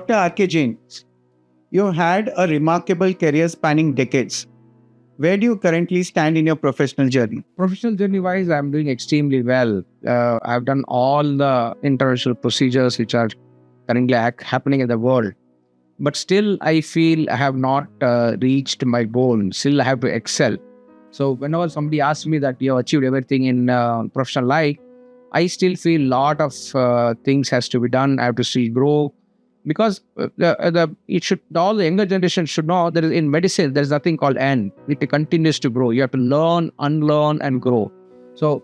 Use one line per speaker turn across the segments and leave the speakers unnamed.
Dr. R.K. Jain, you had a remarkable career spanning decades. Where do you currently stand in your professional journey?
Professional journey wise, I'm doing extremely well. I've done all the interventional procedures which are currently happening in the world. But still, I feel I have not reached my goal. Still, I have to excel. So, whenever somebody asks me that you have achieved everything in professional life, I still feel a lot of things has to be done. I have to see grow because all the younger generation should know that in medicine there is nothing called end. It continues to grow. You have to learn, unlearn, and grow. So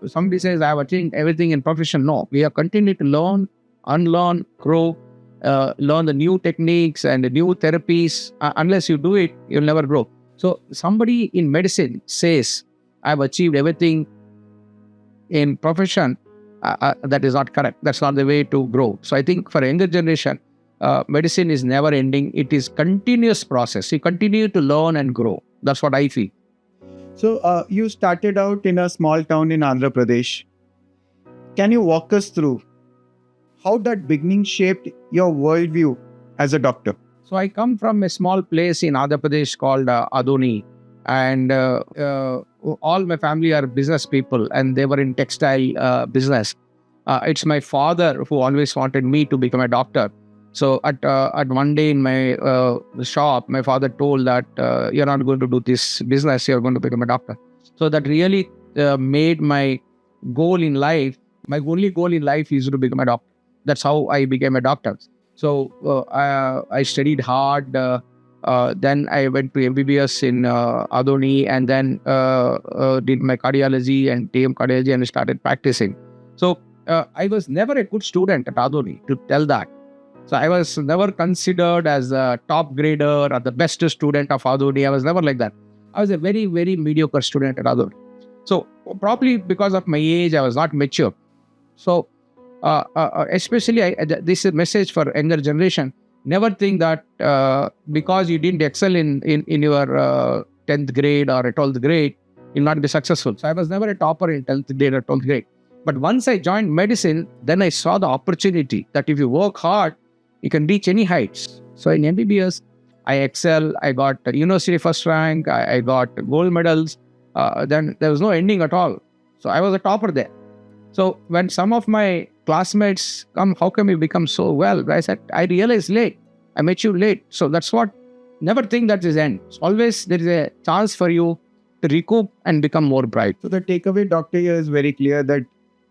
somebody says I have achieved everything in profession. No, we have continued to learn, unlearn, grow, learn the new techniques and the new therapies. Unless you do it, you'll never grow. So somebody in medicine says I've achieved everything in profession. That is not correct. That's not the way to grow. So I think for younger generation, medicine is never ending. It is continuous process. You continue to learn and grow. That's what I feel.
So you started out in a small town in Andhra Pradesh. Can you walk us through how that beginning shaped your worldview as a doctor?
So I come from a small place in Andhra Pradesh called Adoni. And all my family are business people and they were in textile business. It's my father who always wanted me to become a doctor. So at one day in my shop, my father told that you're not going to do this business, you're going to become a doctor. So that really made my goal in life. My only goal in life is to become a doctor. That's how I became a doctor. So I studied hard. Then I went to MBBS in Adoni and then did my cardiology and TM cardiology and started practicing. So I was never a good student at Adoni, to tell that. So I was never considered as a top grader or the best student of Adoni. I was never like that. I was a very, very mediocre student at Adoni. So probably because of my age, I was not mature. So especially this is a message for younger generation. Never think that because you didn't excel in your 10th grade or 12th grade, you'll not be successful. So I was never a topper in 10th grade or 12th grade. But once I joined medicine, then I saw the opportunity that if you work hard, you can reach any heights. So in MBBS, I excel. I got university first rank. I got gold medals. Then there was no ending at all. So I was a topper there. So when some of my classmates come, how come you become so well? I said, I realized late. I met you late. So that's what, never think that is end. Always there is a chance for you to recoup and become more bright.
So the takeaway, doctor, here is very clear that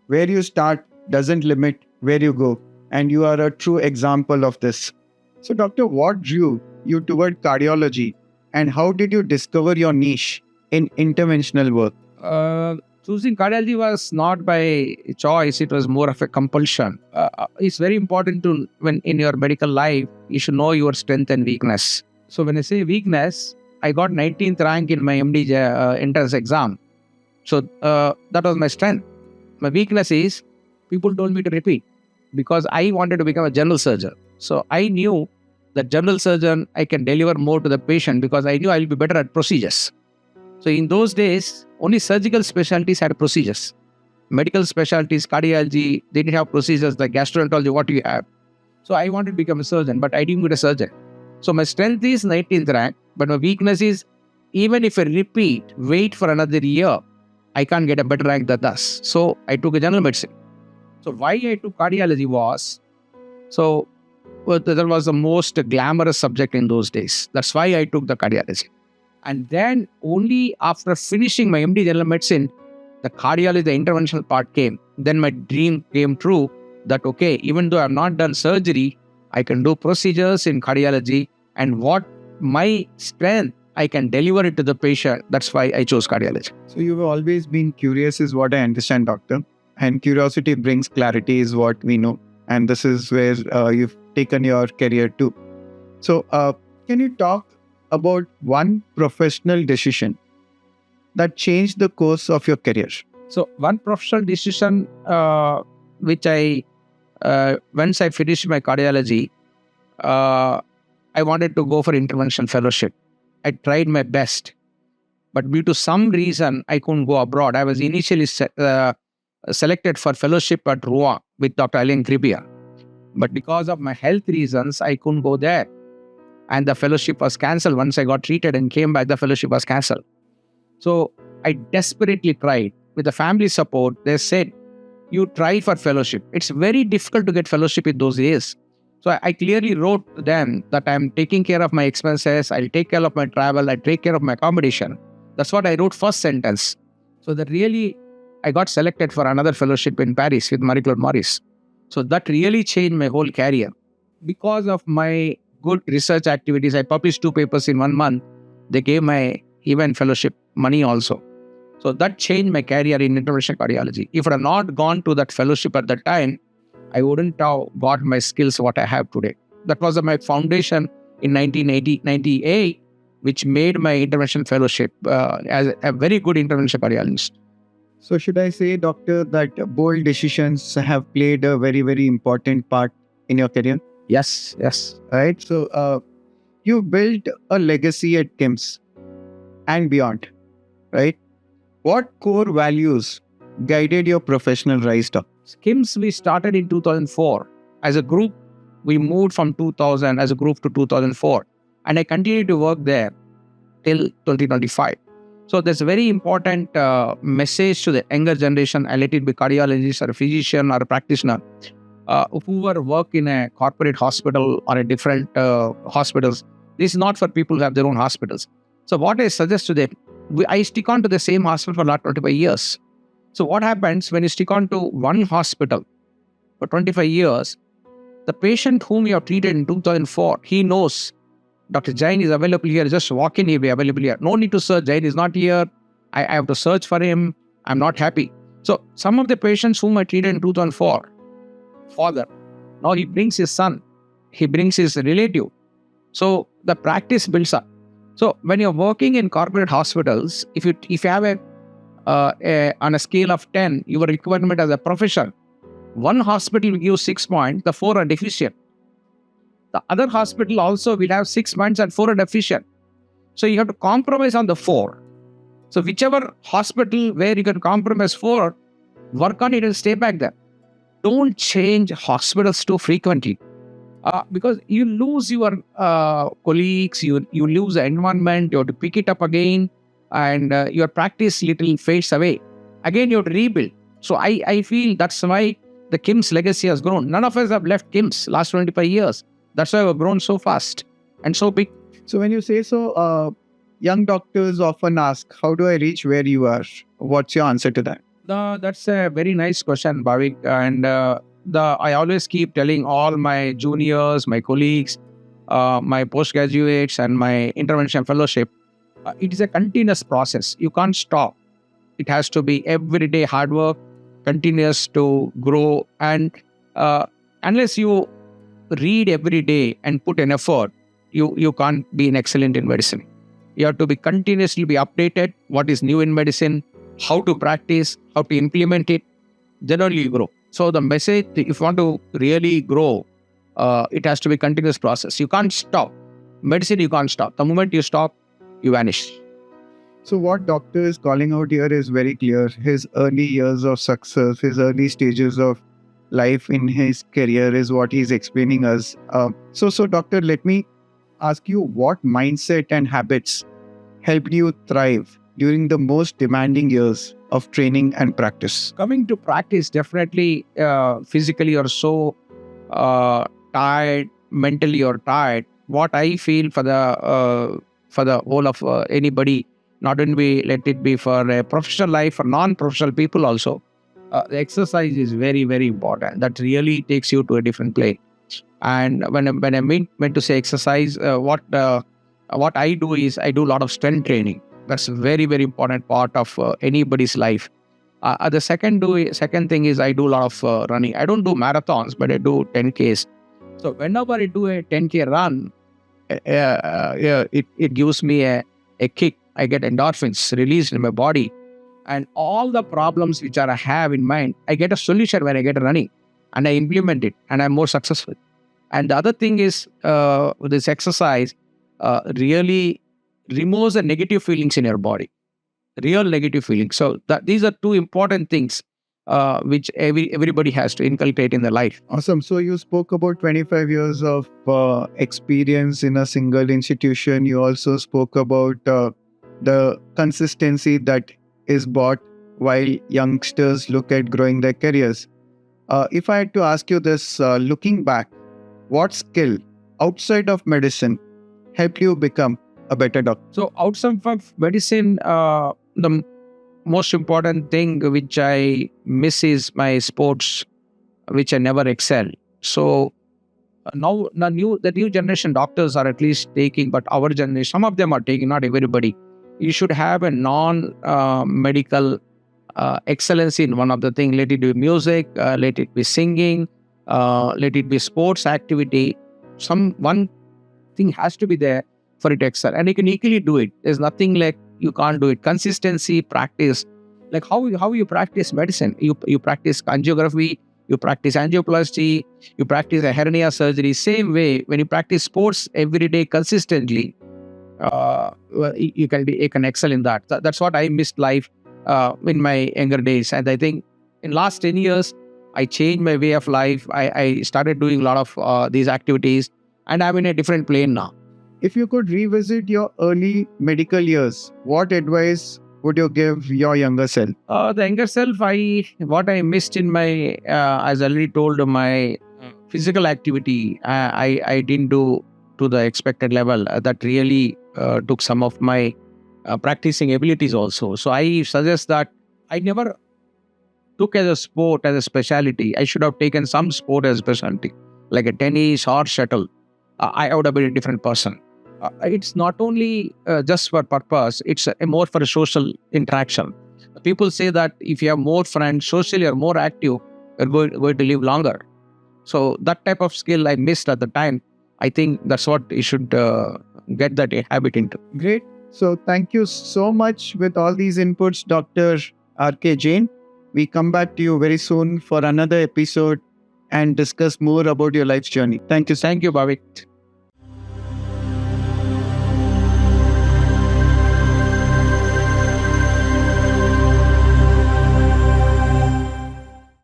where you start doesn't limit where you go. And you are a true example of this. So doctor, what drew you toward cardiology and how did you discover your niche in interventional work?
Choosing cardiology was not by choice, it was more of a compulsion. It's very important to, when in your medical life, you should know your strength and weakness. So when I say weakness, I got 19th rank in my MD entrance exam. So that was my strength. My weakness is, people told me to repeat because I wanted to become a general surgeon. So I knew that general surgeon, I can deliver more to the patient because I knew I'll be better at procedures. So in those days, only surgical specialties had procedures. Medical specialties, cardiology, they didn't have procedures like gastroenterology, what do you have? So I wanted to become a surgeon, but I didn't get a surgeon. So my strength is 19th rank, but my weakness is, even if I repeat, wait for another year, I can't get a better rank than this. So I took a general medicine. So why I took cardiology was, that was the most glamorous subject in those days. That's why I took the cardiology. And then only after finishing my MD General Medicine, the cardiology, the interventional part came. Then my dream came true that, okay, even though I've not done surgery, I can do procedures in cardiology and what my strength, I can deliver it to the patient. That's why I chose cardiology.
So you've always been curious is what I understand, doctor. And curiosity brings clarity is what we know. And this is where you've taken your career to. So can you talk about one professional decision that changed the course of your career?
So one professional decision which I, once I finished my cardiology, I wanted to go for intervention fellowship. I tried my best, but due to some reason, I couldn't go abroad. I was initially selected for fellowship at Rouen with Dr. Alain Gribia. But because of my health reasons, I couldn't go there. And the fellowship was cancelled. Once I got treated and came back, the fellowship was cancelled. So I desperately tried. With the family support, they said, you try for fellowship. It's very difficult to get fellowship in those days. So I clearly wrote to them that I'm taking care of my expenses, I'll take care of my travel, I take care of my accommodation. That's what I wrote first sentence. So that really, I got selected for another fellowship in Paris with Marie-Claude Maurice. So that really changed my whole career. Because of my good research activities, I published 2 papers in 1 month. They gave my event fellowship money also. So that changed my career in interventional cardiology. If I had not gone to that fellowship at that time, I wouldn't have got my skills what I have today. That was my foundation in 1998, which made my intervention fellowship as a very good interventional cardiologist.
So should I say, doctor, that bold decisions have played a very, very important part in your career?
Yes.
Right. So you built a legacy at KIMS and beyond, right? What core values guided your professional rise, doc?
KIMS, we started in 2004. As a group, we moved from 2000 as a group to 2004. And I continued to work there till 2025. So there's a very important message to the younger generation, let it be cardiologist or a physician or a practitioner, whoever work in a corporate hospital or a different hospitals. This is not for people who have their own hospitals. So what I suggest to them, I stick on to the same hospital for last 25 years. So what happens when you stick on to one hospital for 25 years, the patient whom you have treated in 2004, he knows Dr. Jain is available here. Just walk in, he'll be available here. No need to search. Jain is not here. I have to search for him. I'm not happy. So some of the patients whom I treated in 2004, father, now he brings his son. He brings his relative. So the practice builds up. So when you're working in corporate hospitals, if you have on a scale of 10, your requirement as a profession, one hospital will give 6 points, the 4 are deficient. The other hospital also will have 6 points and 4 are deficient. So you have to compromise on the 4. So whichever hospital where you can compromise 4, work on it and stay back there. Don't change hospitals too frequently. Because you lose your colleagues, you lose the environment, you have to pick it up again, and your practice little fades away. Again, you have to rebuild. So I feel that's why the KIMS legacy has grown. None of us have left KIMS last 25 years. That's why we've grown so fast and so big.
So when you say so, young doctors often ask, how do I reach where you are? What's your answer to that?
That's a very nice question, Bhavik. And I always keep telling all my juniors, my colleagues, my postgraduates and my intervention fellowship, it is a continuous process. You can't stop. It has to be everyday hard work, continuous to grow. And unless you read every day and put an effort, you can't be an excellent in medicine. You have to be continuously be updated. What is new in medicine, how to practice, how to implement it, then only you grow. So the message, if you want to really grow, it has to be a continuous process. You can't stop. Medicine, you can't stop. The moment you stop, you vanish.
So what doctor is calling out here is very clear. His early years of success, his early stages of life in his career is what he's explaining us. So doctor, let me ask you, what mindset and habits helped you thrive during the most demanding years of training and practice?
Coming to practice, definitely physically you're so tired, mentally you're tired. What I feel for the whole of anybody, not only let it be for a professional life, for non-professional people also, the exercise is very, very important. That really takes you to a different place. And when I meant to say exercise, what I do is I do a lot of strength training. That's a very, very important part of anybody's life. The second thing is I do a lot of running. I don't do marathons, but I do 10Ks. So whenever I do a 10K run, it gives me a kick. I get endorphins released in my body. And all the problems which I have in mind, I get a solution when I get running. And I implement it. And I'm more successful. And the other thing is, this exercise really removes the negative feelings in your body. Real negative feelings. So these are two important things. which everybody has to inculcate in their life.
Awesome. So you spoke about 25 years of experience in a single institution. You also spoke about the consistency that is bought while youngsters look at growing their careers. If I had to ask you this, looking back, what skill outside of medicine helped you become a better doctor?
So outside of medicine, the most important thing which I miss is my sports, which I never excel. So now the new generation doctors are at least taking, but our generation, some of them are taking, not everybody. You should have a non medical excellency in one of the things. Let it be music, let it be singing, let it be sports activity. Some one thing has to be there for it to excel, and you can equally do it. There's nothing like you can't do it. Consistency, practice, like how you practice medicine. You practice angiography, you practice angioplasty, you practice a hernia surgery. Same way, when you practice sports every day consistently, you can excel in that. That's what I missed life in my younger days, and I think in last 10 years I changed my way of life. I started doing a lot of these activities, and I'm in a different plane now.
If you could revisit your early medical years, what advice would you give your younger self?
The younger self, what I missed in my, as I already told, my physical activity, I didn't do to the expected level. That really took some of my practicing abilities also. So I suggest that I never took as a sport as a specialty. I should have taken some sport as a specialty, like a tennis or shuttle. I would have been a different person. It's not only just for purpose, it's more for a social interaction. People say that if you have more friends, socially or more active, you're going to live longer. So that type of skill I missed at the time. I think that's what you should get that habit into.
Great. So thank you so much with all these inputs, Dr. R.K. Jain. We come back to you very soon for another episode and discuss more about your life's journey. Thank you.
Thank you, Bhavik.